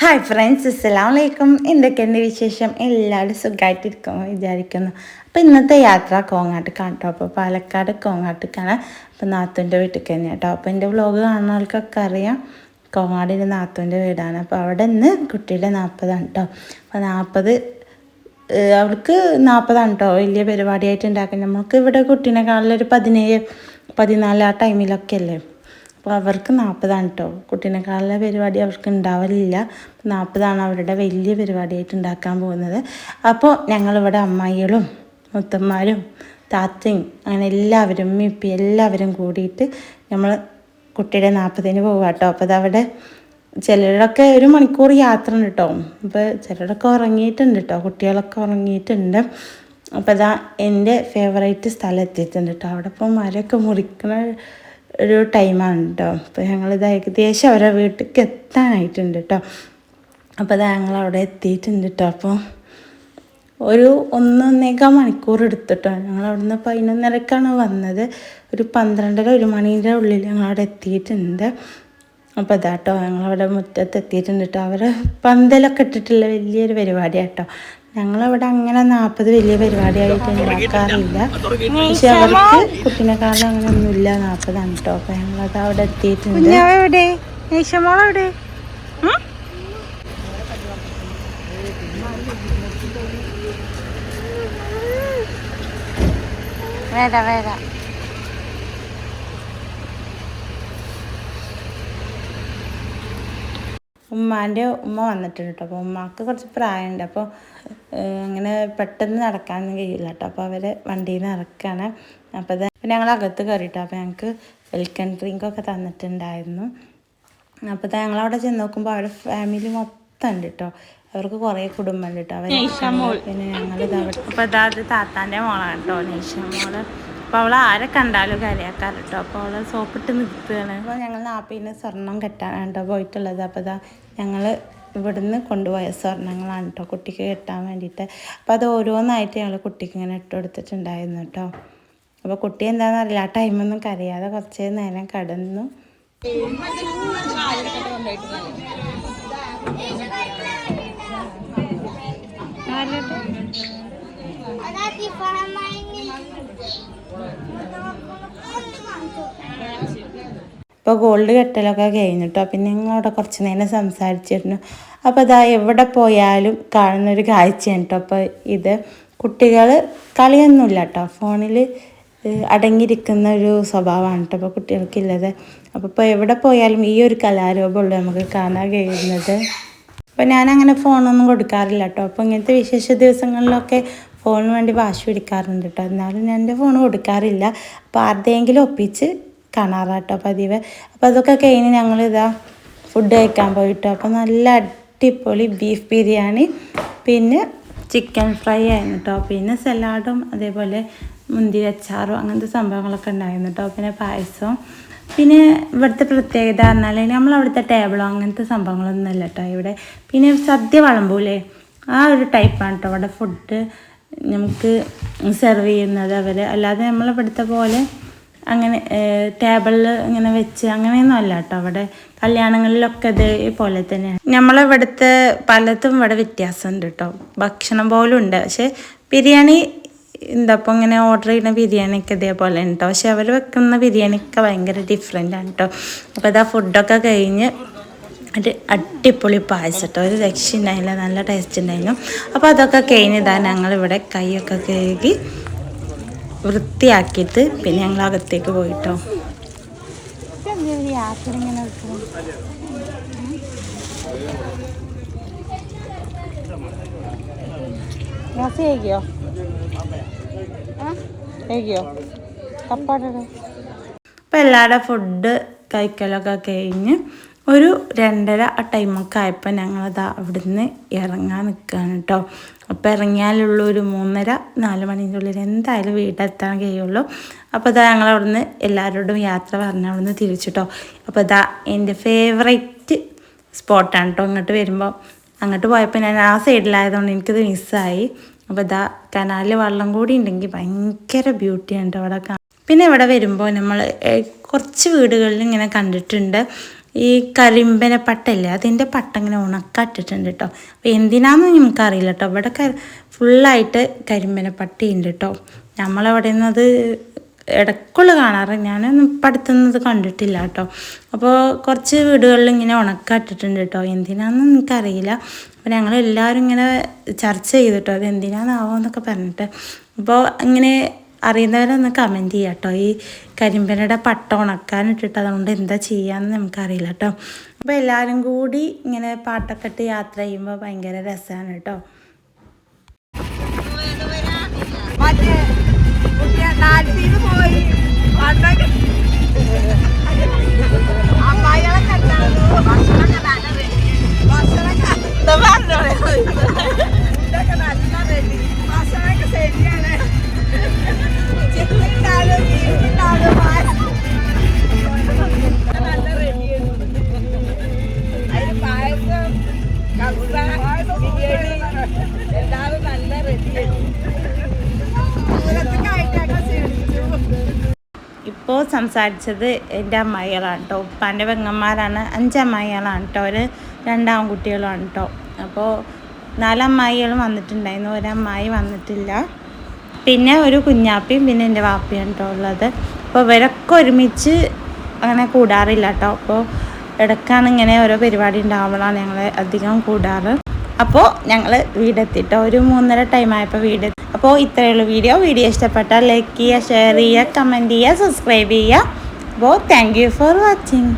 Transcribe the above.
Hi friends, അസ്സലാമു അലൈക്കും. എന്തൊക്കെയുണ്ട് വിശേഷം? എല്ലാവരും സുഖമായിട്ടിരിക്കുമെന്ന് വിചാരിക്കുന്നു. അപ്പോൾ ഇന്നത്തെ യാത്ര കോങ്ങാട്ടിക്കാണ് കേട്ടോ. അപ്പോൾ പാലക്കാട് കോങ്ങാട്ടിക്കാണ്. അപ്പോൾ നാത്തൂൻ്റെ വീട്ടിലേക്ക് തന്നെ കേട്ടോ. അപ്പോൾ എൻ്റെ വ്ളോഗ് കാണുന്ന ആൾക്കൊക്കെ അറിയാം, കോങ്ങാടിൻ്റെ നാത്തൂൻ്റെ വീടാണ്. അപ്പോൾ അവിടെ നിന്ന് കുട്ടിയുടെ 40 കേട്ടോ. അപ്പോൾ 40 അവൾക്ക് 40 കേട്ടോ. വലിയ പരിപാടിയായിട്ട് ഉണ്ടാക്കുന്നത്. നമുക്ക് ഇവിടെ കുട്ടീനെക്കാളിലൊരു 17-14 ആ ടൈമിലൊക്കെ അല്ലേ. അപ്പോൾ അവർക്ക് 40 കേട്ടോ. കുട്ടീനെക്കാളുള്ള പരിപാടി അവർക്ക് ഉണ്ടാവലില്ല. 40 അവരുടെ വലിയ പരിപാടിയായിട്ട് ഉണ്ടാക്കാൻ പോകുന്നത്. അപ്പോൾ ഞങ്ങളിവിടെ അമ്മായികളും മുത്തന്മാരും താത്തയും അങ്ങനെ എല്ലാവരും ഉമ്മയും എല്ലാവരും കൂടിയിട്ട് നമ്മൾ കുട്ടിയുടെ 40 പോകുക കേട്ടോ. അപ്പോൾ അതവിടെ ചിലരൊക്കെ 1 മണിക്കൂർ യാത്ര ഉണ്ട് കേട്ടോ. അപ്പോൾ ചിലരൊക്കെ ഉറങ്ങിയിട്ടുണ്ട് കേട്ടോ, കുട്ടികളൊക്കെ ഉറങ്ങിയിട്ടുണ്ട്. അപ്പോൾ അതാ എൻ്റെ ഫേവറേറ്റ് സ്ഥലം എത്തിയിട്ടുണ്ട് കേട്ടോ. അവിടെ ഇപ്പോൾ മരമൊക്കെ മുറിക്കുന്ന ഒരു ടൈമാണ് കേട്ടോ. അപ്പോൾ ഞങ്ങളിത് ഏകദേശം അവരെ വീട്ടിലേക്ക് എത്താനായിട്ടുണ്ട് കേട്ടോ. അപ്പോൾ അത് ഞങ്ങളവിടെ എത്തിയിട്ടുണ്ട് കേട്ടോ. അപ്പോൾ ഒരു 1-1.25 മണിക്കൂർ എടുത്തിട്ടോ. ഞങ്ങളവിടുന്ന് 11:30 വന്നത്. ഒരു 12-1 മണീൻ്റെ ഉള്ളിൽ ഞങ്ങളവിടെ എത്തിയിട്ടുണ്ട്. അപ്പോൾ അതാട്ടോ ഞങ്ങളവിടെ മുറ്റത്ത് എത്തിയിട്ടുണ്ട് കേട്ടോ. അവർ പന്തലൊക്കെ ഇട്ടിട്ടുള്ള വലിയൊരു പരിപാടിയാണ് കേട്ടോ. ഞങ്ങളവിടെ അങ്ങനെ 40 വലിയ പരിപാടിയായിട്ട് ഉണ്ടാക്കാറില്ല. പക്ഷെ അവർക്ക് കുട്ടീനെക്കാളും അങ്ങനെ ഒന്നുമില്ല, 40 കേട്ടോ. അപ്പോൾ ഞങ്ങളത് അവിടെ എത്തിയിട്ടുണ്ട്. വേണ്ട ഉമ്മാൻ്റെ ഉമ്മ വന്നിട്ടുണ്ട് കേട്ടോ. അപ്പോൾ ഉമ്മാക്ക് കുറച്ച് പ്രായമുണ്ട്. അപ്പോൾ അങ്ങനെ പെട്ടെന്ന് നടക്കാനൊന്നും കഴിയില്ല കേട്ടോ. അപ്പോൾ അവർ വണ്ടിയിൽ നിന്ന് ഇറക്കുകയാണ്. അപ്പോൾ അത് ഞങ്ങൾ അകത്ത് കയറിയിട്ടോ. അപ്പോൾ ഞങ്ങൾക്ക് വെൽക്കം ഡ്രിങ്കൊക്കെ തന്നിട്ടുണ്ടായിരുന്നു. അപ്പോൾ ഞങ്ങളവിടെ ചെന്ന് നോക്കുമ്പോൾ അവിടെ ഫാമിലി മൊത്തം ഉണ്ട് കേട്ടോ. അവർക്ക് കുറേ കുടുംബമുണ്ട് കേട്ടോ. അവർ പിന്നെ ഞങ്ങളിത് അവിടെ. അപ്പോൾ അതായത് താത്താൻ്റെ മോളാണ് കേട്ടോ, നൈഷ മോള്. അപ്പോൾ അവൾ ആരെ കണ്ടാലും കരയാക്കാറ് കേട്ടോ. അപ്പോൾ അവൾ സോപ്പിട്ട് നിർത്തുകയാണ്. അപ്പോൾ ഞങ്ങൾ 40 സ്വർണം കെട്ടാനാണ് കേട്ടോ പോയിട്ടുള്ളത്. അപ്പോൾ അതാ ഞങ്ങൾ ഇവിടുന്ന് കൊണ്ടുപോയ സ്വർണ്ണങ്ങളാണ് കേട്ടോ കുട്ടിക്ക് കെട്ടാൻ വേണ്ടിയിട്ട്. അപ്പോൾ അത് ഓരോന്നായിട്ട് ഞങ്ങൾ കുട്ടിക്ക് ഇങ്ങനെ ഇട്ട് കൊടുത്തിട്ടുണ്ടായിരുന്നു കേട്ടോ. അപ്പോൾ കുട്ടി എന്താണെന്ന് അറിയില്ല, ആ ടൈമൊന്നും കരയാതെ കുറച്ച് നേരം കടന്നു. ഇപ്പോൾ ഗോൾഡ് കെട്ടലൊക്കെ കഴിഞ്ഞിട്ടോ. പിന്നെ ഞങ്ങളവിടെ കുറച്ച് നേരം സംസാരിച്ചിരുന്നു. അപ്പോൾ അതാ എവിടെ പോയാലും കാണുന്നൊരു കാഴ്ചയാണ് കേട്ടോ. അപ്പോൾ ഇത് കുട്ടികൾ കളിയൊന്നുമില്ല കേട്ടോ, ഫോണിൽ അടങ്ങിയിരിക്കുന്ന ഒരു സ്വഭാവമാണ് കേട്ടോ അപ്പോൾ കുട്ടികൾക്കുള്ളത്. അപ്പോൾ ഇപ്പോൾ എവിടെ പോയാലും ഈ ഒരു കലാരൂപമുള്ളൂ നമുക്ക് കാണാൻ കഴിയുന്നത്. അപ്പോൾ ഞാനങ്ങനെ ഫോണൊന്നും കൊടുക്കാറില്ല കേട്ടോ. അപ്പോൾ ഇങ്ങനത്തെ വിശേഷ ദിവസങ്ങളിലൊക്കെ ഫോണിന് വേണ്ടി വാശി പിടിക്കാറുണ്ട് കേട്ടോ. എന്നാലും ഞാൻ എൻ്റെ ഫോൺ കൊടുക്കാറില്ല. അപ്പോൾ ആരുടെയെങ്കിലും ഒപ്പിച്ച് കാണാറാട്ടോ പതിവ്. അപ്പോൾ അതൊക്കെ കഴിഞ്ഞ് ഞങ്ങളിതാ ഫുഡ് കഴിക്കാൻ പോയിട്ടോ. അപ്പോൾ നല്ല അടിപൊളി ബീഫ് ബിരിയാണി, പിന്നെ ചിക്കൻ ഫ്രൈ ആയിരുന്നു കേട്ടോ. പിന്നെ സലാഡും അതേപോലെ മുന്തിരി അച്ചാറും അങ്ങനത്തെ സംഭവങ്ങളൊക്കെ ഉണ്ടായിരുന്നു കേട്ടോ. പിന്നെ പായസവും. പിന്നെ ഇവിടുത്തെ പ്രത്യേകത പറഞ്ഞാൽ നമ്മളവിടുത്തെ ടേബിളോ അങ്ങനത്തെ സംഭവങ്ങളൊന്നുമല്ല കേട്ടോ ഇവിടെ. പിന്നെ സദ്യ വിളമ്പൂലേ, ആ ഒരു ടൈപ്പാണ് കേട്ടോ അവിടെ ഫുഡ് നമുക്ക് സെർവ് ചെയ്യുന്നത് അവർ. അല്ലാതെ നമ്മളിവിടുത്തെ പോലെ അങ്ങനെ ടേബിളിൽ ഇങ്ങനെ വെച്ച് അങ്ങനെയൊന്നും അല്ല കേട്ടോ. അവിടെ കല്യാണങ്ങളിലൊക്കെ ഇതേപോലെ തന്നെയാണ്. നമ്മളിവിടുത്തെ പലതും ഇവിടെ വ്യത്യാസമുണ്ട് കേട്ടോ. ഭക്ഷണം പോലും ഉണ്ട്. പക്ഷേ ബിരിയാണി അപ്പോൾ ഇങ്ങനെ ഓർഡർ ചെയ്യുന്ന ബിരിയാണിയൊക്കെ ഇതേപോലെ ഉണ്ട് കേട്ടോ. പക്ഷെ അവർ വെക്കുന്ന ബിരിയാണിയൊക്കെ ഭയങ്കര ഡിഫറെൻ്റ് ആണ് കേട്ടോ. അപ്പോൾ ഇതാ ഫുഡൊക്കെ കഴിഞ്ഞ് ഒരു അടിപൊളി പായസം കേട്ടോ, ഒരു രക്ഷയുണ്ടായില്ല, നല്ല ടേസ്റ്റ് ഉണ്ടായിരുന്നു. അപ്പോൾ അതൊക്കെ കഴിഞ്ഞിതാ ഞങ്ങളിവിടെ കൈയൊക്കെ കഴുകി വൃത്തിയാക്കിയിട്ട് പിന്നെ ഞങ്ങൾ അകത്തേക്ക് പോയിട്ടോ. അപ്പം എല്ലാവരുടെ ഫുഡ് കഴിക്കലൊക്കെ കഴിഞ്ഞ് ഒരു 2:30 ആ ടൈമൊക്കെ ആയപ്പോൾ ഞങ്ങളത് അവിടുന്ന് ഇറങ്ങാൻ നിൽക്കുകയാണ് കേട്ടോ. അപ്പോൾ ഇറങ്ങിയാലുള്ള ഒരു 3:30-4 മണീൻ്റെ ഉള്ളിൽ എന്തായാലും വീടെത്താൻ കഴിയുള്ളൂ. അപ്പോൾ ഇതാ ഞങ്ങൾ അവിടുന്ന് എല്ലാവരോടും യാത്ര പറഞ്ഞ് അവിടുന്ന് തിരിച്ചിട്ടോ. അപ്പോൾ ഇതാ എൻ്റെ ഫേവറേറ്റ് സ്പോട്ടാണ് കേട്ടോ. ഇങ്ങോട്ട് വരുമ്പോൾ അങ്ങോട്ട് പോയപ്പോൾ ഞാൻ ആ സൈഡിലായതുകൊണ്ട് എനിക്കത് മിസ്സായി. അപ്പോൾ ഇതാ കനാലിൽ വെള്ളം കൂടി ഉണ്ടെങ്കിൽ ഭയങ്കര ബ്യൂട്ടിയാണ് കേട്ടോ അവിടെ. പിന്നെ ഇവിടെ വരുമ്പോൾ നമ്മൾ കുറച്ച് വീടുകളിൽ ഇങ്ങനെ കണ്ടിട്ടുണ്ട്, ഈ കരിമ്പനപ്പട്ടല്ലേ അതിൻ്റെ പട്ട ഇങ്ങനെ ഉണക്കാട്ടിട്ടുണ്ട് കേട്ടോ. അപ്പോൾ എന്തിനാണെന്ന് നമുക്കറിയില്ല കേട്ടോ. ഇവിടെ ഫുള്ളായിട്ട് കരിമ്പനപ്പട്ടയുണ്ട് കേട്ടോ. നമ്മളവിടെ നിന്നത് ഇടയ്ക്കുള്ള കാണാറ്, ഞാനൊന്നും ഇപ്പം അടുത്തുനിന്നത് കണ്ടിട്ടില്ല കേട്ടോ. അപ്പോൾ കുറച്ച് വീടുകളിൽ ഇങ്ങനെ ഉണക്കാട്ടിട്ടുണ്ട് കേട്ടോ. എന്തിനാണെന്ന് എനിക്കറിയില്ല. അപ്പോൾ ഞങ്ങളെല്ലാവരും ഇങ്ങനെ ചർച്ച ചെയ്തിട്ടോ അത് എന്തിനാണെന്നാവോ എന്നൊക്കെ പറഞ്ഞിട്ട്. അപ്പോൾ ഇങ്ങനെ അറിയുന്നവരൊന്ന് കമൻറ്റ് ചെയ്യാം കേട്ടോ. ഈ കരിമ്പനയുടെ പട്ട ഉണക്കാനിട്ടിട്ട് അതുകൊണ്ട് എന്താ ചെയ്യാമെന്ന് നമുക്കറിയില്ല കേട്ടോ. അപ്പോൾ എല്ലാവരും കൂടി ഇങ്ങനെ പാട്ടൊക്കെ ഇട്ട് യാത്ര ചെയ്യുമ്പോൾ ഭയങ്കര രസമാണ് കേട്ടോ. ഇപ്പോൾ സംസാരിച്ചത് എൻ്റെ അമ്മായികളാണ് കേട്ടോ. ഉപ്പാൻ്റെ പെങ്ങന്മാരാണ്. 5 അമ്മായികളാണ് കേട്ടോ. അവർ 2 ആൺകുട്ടികളാണ് കേട്ടോ. അപ്പോൾ 4 അമ്മായികളും വന്നിട്ടുണ്ടായിരുന്നു, ഒരമ്മായി വന്നിട്ടില്ല. പിന്നെ ഒരു കുഞ്ഞാപ്പിയും പിന്നെ എൻ്റെ വാപ്പയാണ് കേട്ടോ ഉള്ളത്. അപ്പോൾ ഇവരൊക്കെ ഒരുമിച്ച് അങ്ങനെ കൂടാറില്ല കേട്ടോ. അപ്പോൾ ഇടയ്ക്കാണ് ഇങ്ങനെ ഓരോ പരിപാടി ഉണ്ടാവുമ്പോഴാണ് ഞങ്ങൾ അധികം കൂടാറ്. അപ്പോൾ ഞങ്ങൾ വീടെത്തിട്ടോ. ഒരു 3:30 ടൈം ആയപ്പോൾ വീടെത്തി. അപ്പോൾ ഇത്രയുള്ള വീഡിയോ ഇഷ്ടപ്പെട്ടാൽ ലൈക്ക് ചെയ്യുക, ഷെയർ ചെയ്യുക, കമൻറ്റ് ചെയ്യുക, സബ്സ്ക്രൈബ് ചെയ്യുക. അപ്പോൾ താങ്ക് യു ഫോർ വാച്ചിങ്.